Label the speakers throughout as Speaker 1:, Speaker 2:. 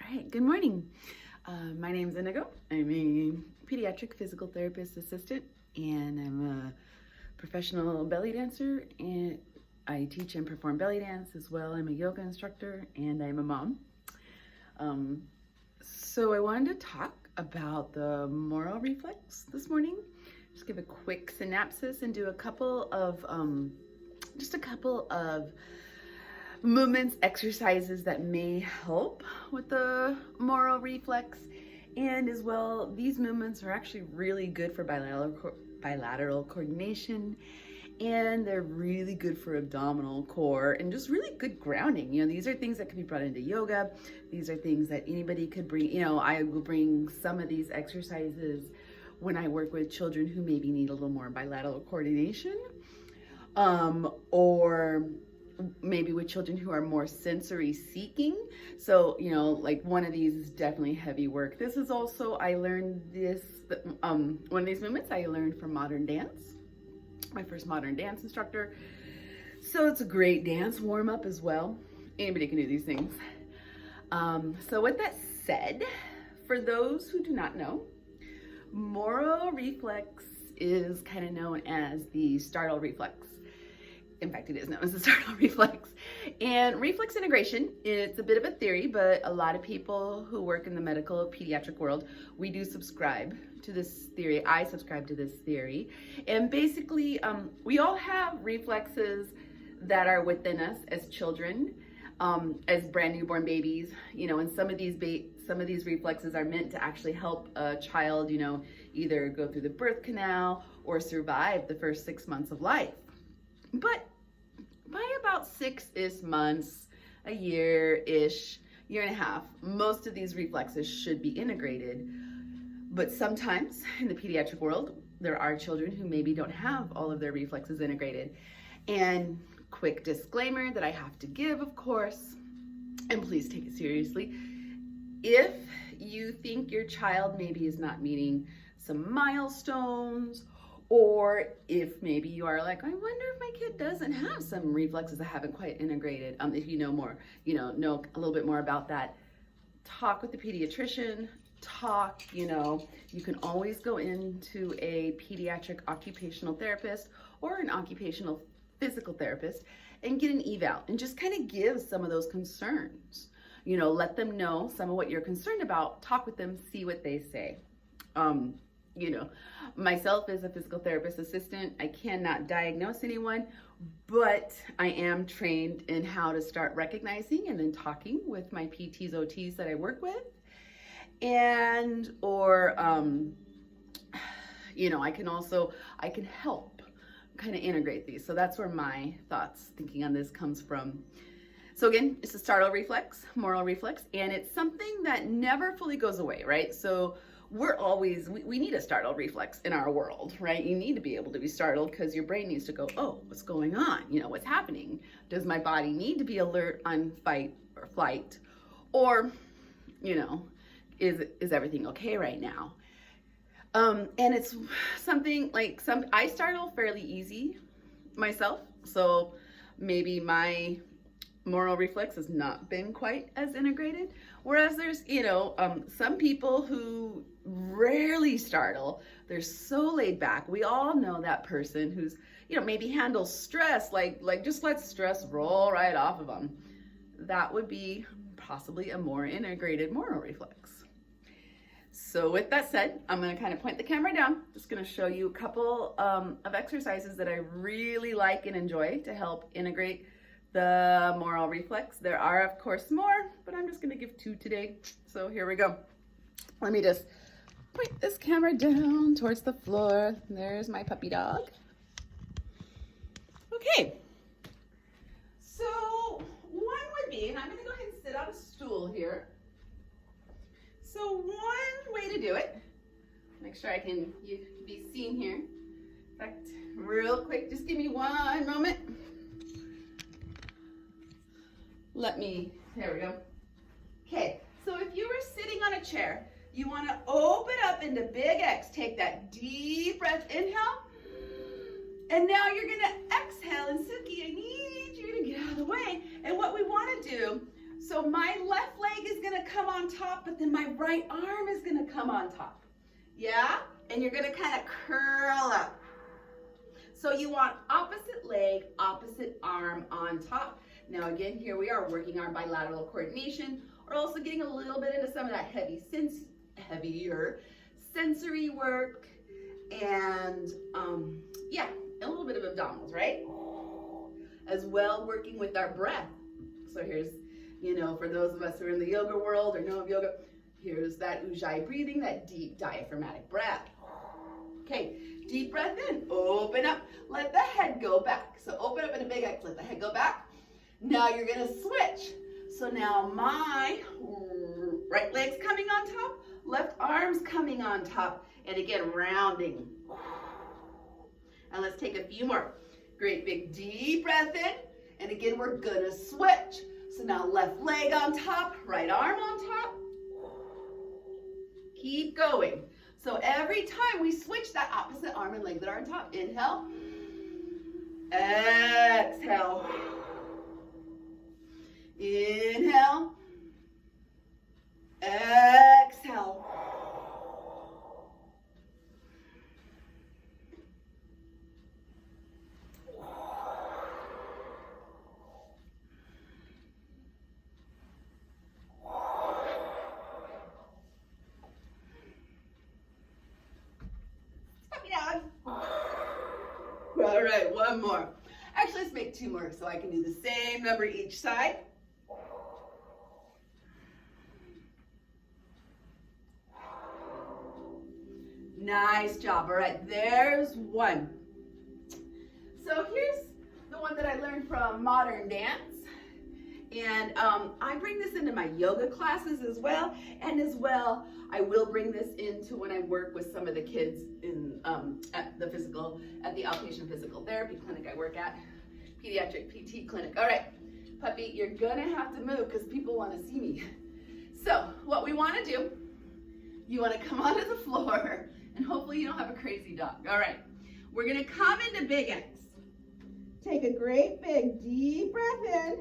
Speaker 1: right, good morning. My name's Indigo. I'm a pediatric physical therapist assistant, and I'm a professional belly dancer, and I teach and perform belly dance as well. I'm a yoga instructor, and I'm a mom. So I wanted to talk about the Moro reflex this morning. Just give a quick synopsis and do a couple of movements, exercises that may help with the Moro reflex. And as well, these movements are actually really good for bilateral coordination, and they're really good for abdominal core and just really good grounding. You know, these are things that can be brought into yoga. These are things that anybody could bring. You know, I will bring some of these exercises when I work with children who maybe need a little more bilateral coordination, or maybe with children who are more sensory seeking. So, you know, like one of these is definitely heavy work. This is also, I learned this, one of these movements I learned from modern dance, my first modern dance instructor. So it's a great dance warm up as well. Anybody can do these things. So with that said, for those who do not know, Moro reflex is kind of known as the Startle reflex. In fact, it is known as the Startle reflex. And reflex integration, it's a bit of a theory, but a lot of people who work in the medical pediatric world, we do subscribe to this theory. I subscribe to this theory. And basically, we all have reflexes that are within us as children, as brand newborn babies, you know, and some of these reflexes are meant to actually help a child, you know, either go through the birth canal or survive the first 6 months of life. But by about 6-ish months, a year-ish, year and a half, most of these reflexes should be integrated. But sometimes in the pediatric world, there are children who maybe don't have all of their reflexes integrated. And quick disclaimer that I have to give, of course, and please take it seriously, if you think your child maybe is not meeting some milestones, or if maybe you are like, I wonder if my kid doesn't have some reflexes that haven't quite integrated. If you know more, know a little bit more about that, talk with the pediatrician, you can always go into a pediatric occupational therapist or an occupational physical therapist and get an eval and just kind of give some of those concerns. Let them know some of what you're concerned about, talk with them, see what they say. Myself as a physical therapist assistant, I cannot diagnose anyone, but I am trained in how to start recognizing and then talking with my PTs, OTs that I work with. I can help kind of integrate these. So that's where my thinking on this comes from. So again, it's a startle reflex, Moro reflex, and it's something that never fully goes away, right? So we need a startle reflex in our world, right? You need to be able to be startled because your brain needs to go, oh, what's going on? What's happening? Does my body need to be alert on fight or flight? Or, is everything okay right now? And it's something like I startle fairly easy myself. So maybe my Moro reflex has not been quite as integrated. Whereas there's, some people who rarely startle. They're so laid back. We all know that person who's, maybe handles stress, like just let stress roll right off of them. That would be possibly a more integrated Moro reflex. So with that said, I'm going to kind of point the camera down. Just going to show you a couple of exercises that I really like and enjoy to help integrate the Moro reflex. There are, of course, more, but I'm just going to give 2 today. So here we go. Let me just point this camera down towards the floor. There's my puppy dog. Okay. So one would be, and I'm going to go ahead and sit on a stool here. So one way to do it, make sure you can be seen here. In fact, real quick, just give me one moment. There we go. Okay, so if you were sitting on a chair, you want to open up into big X. Take that deep breath, inhale. And now you're going to exhale. And Suki, I need you to get out of the way. And what we want to do, So my left leg is gonna come on top, but then my right arm is gonna come on top. Yeah? And you're gonna kind of curl up. So you want opposite leg, opposite arm on top. Now again, here we are working our bilateral coordination. We're also getting a little bit into some of that heavier sensory work, and yeah, a little bit of abdominals, right? As well, working with our breath. So here's, you know, for those of us who are in the yoga world or know of yoga, here's that ujjayi breathing, that deep diaphragmatic breath. Okay, deep breath in, open up, let the head go back. So open up in a big X, let the head go back. Now you're gonna switch. So now my right leg's coming on top, left arm's coming on top, and again, rounding. And let's take a few more. Great big deep breath in, and again, we're gonna switch. So now left leg on top, right arm on top. Keep going. So every time we switch, that opposite arm and leg that are on top. Inhale, exhale. Inhale, exhale. All right, one more. Actually, let's make two more so I can do the same number each side. Nice job. All right, there's one. So here's the one that I learned from modern dance. And I bring this into my yoga classes as well. And as well, I will bring this into when I work with some of the kids in at the outpatient physical therapy clinic I work at, pediatric PT clinic. All right, puppy, you're gonna have to move because people want to see me. So what we want to do, you want to come onto the floor, and hopefully you don't have a crazy dog. All right, we're gonna come into big X. Take a great big deep breath in.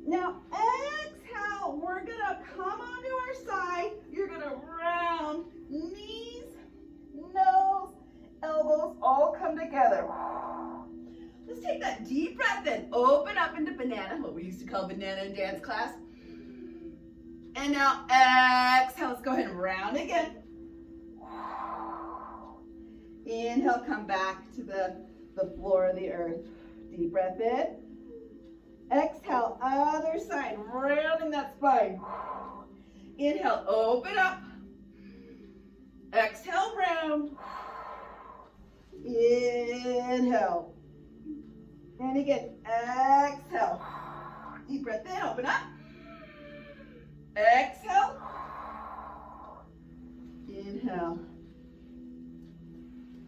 Speaker 1: Now exhale, we're gonna come onto our side. You're gonna round, knees, nose, elbows all come together. Let's take that deep breath in. Open up into banana, what we used to call banana in dance class. And now exhale, let's go ahead and round again. Inhale, come back to the floor of the earth. Deep breath in. Exhale, other side, rounding that spine. Inhale, open up. Exhale, round. Inhale. And again, exhale. Deep breath in, open up. Exhale. Inhale.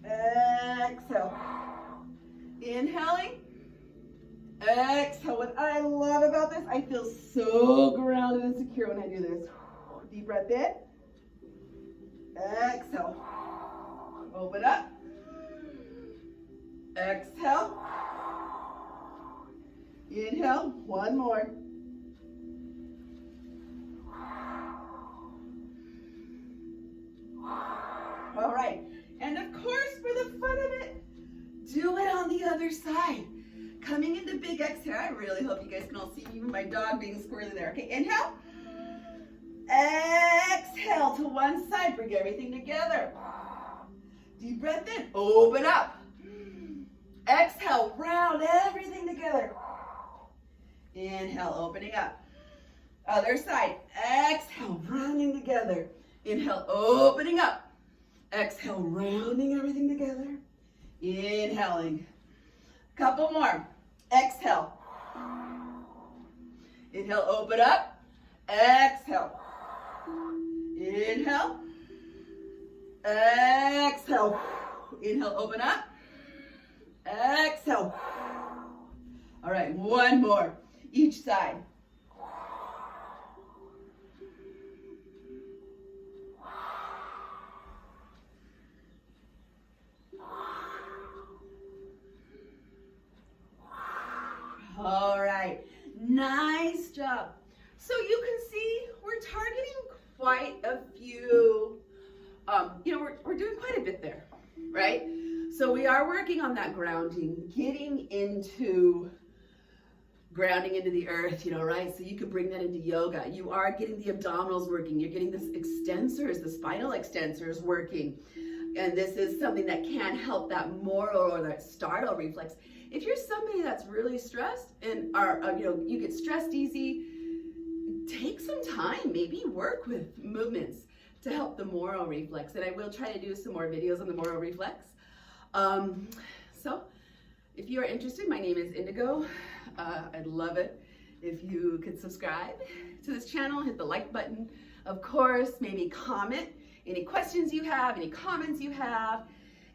Speaker 1: Exhale. Inhaling. Exhale. What I love about this, I feel so grounded and secure when I do this. Deep breath in. Exhale. Open up. Exhale. Inhale. One more. All right. And of course, for the fun of it, do it on the other side. Coming into big exhale. I really hope you guys can all see even my dog being squirrely there. Okay, inhale. Exhale to one side. Bring everything together. Deep breath in. Open up. Exhale. Round everything together. Inhale. Opening up. Other side. Exhale. Rounding together. Inhale. Opening up. Exhale. Rounding everything together. Inhaling. Couple more. Exhale. Inhale, open up. Exhale. Inhale. Exhale. Inhale, open up. Exhale. All right, one more. Each side. All right, nice job. So you can see we're targeting quite a few, we're doing quite a bit there, right? So we are working on that grounding, grounding into the earth, right? So you can bring that into yoga. You are getting the abdominals working. You're getting the extensors, the spinal extensors working. And this is something that can help that Moro or that Startle reflex. If you're somebody that's really stressed and you get stressed easy, take some time, maybe work with movements to help the Moro reflex. And I will try to do some more videos on the Moro reflex. So if you are interested, my name is Indigo. I'd love it if you could subscribe to this channel, hit the like button. Of course, maybe comment any questions you have, any comments you have,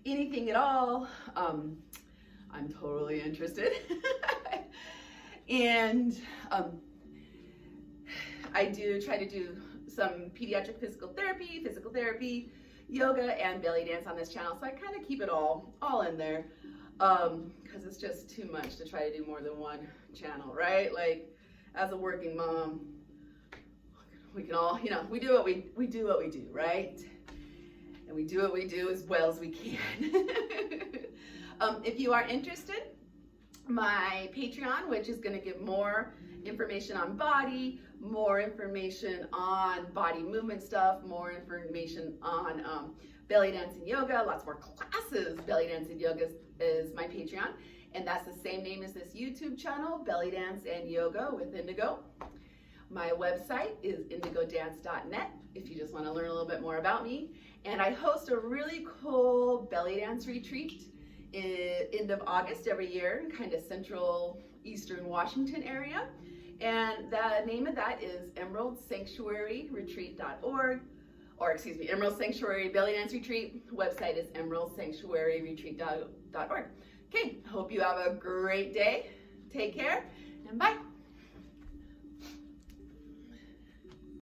Speaker 1: anything at all. I'm totally interested. And I do try to do some pediatric physical therapy, yoga, and belly dance on this channel. So I kind of keep it all in there because it's just too much to try to do more than one channel, right? Like as a working mom, we can all, we do what we do, right? And we do what we do as well as we can. If you are interested, my Patreon, which is going to give more information on body, more information on body movement stuff, more information on belly dance and yoga, lots more classes. Belly dance and yoga is my Patreon, and that's the same name as this YouTube channel, Belly Dance and Yoga with Indigo. My website is indigodance.net if you just want to learn a little bit more about me. And I host a really cool belly dance retreat end of August every year, kind of central eastern Washington area. And the name of that is emeraldsanctuaryretreat.org, Emerald Sanctuary Belly Dance Retreat. The website is emeraldsanctuaryretreat.org. Okay, hope you have a great day. Take care and bye.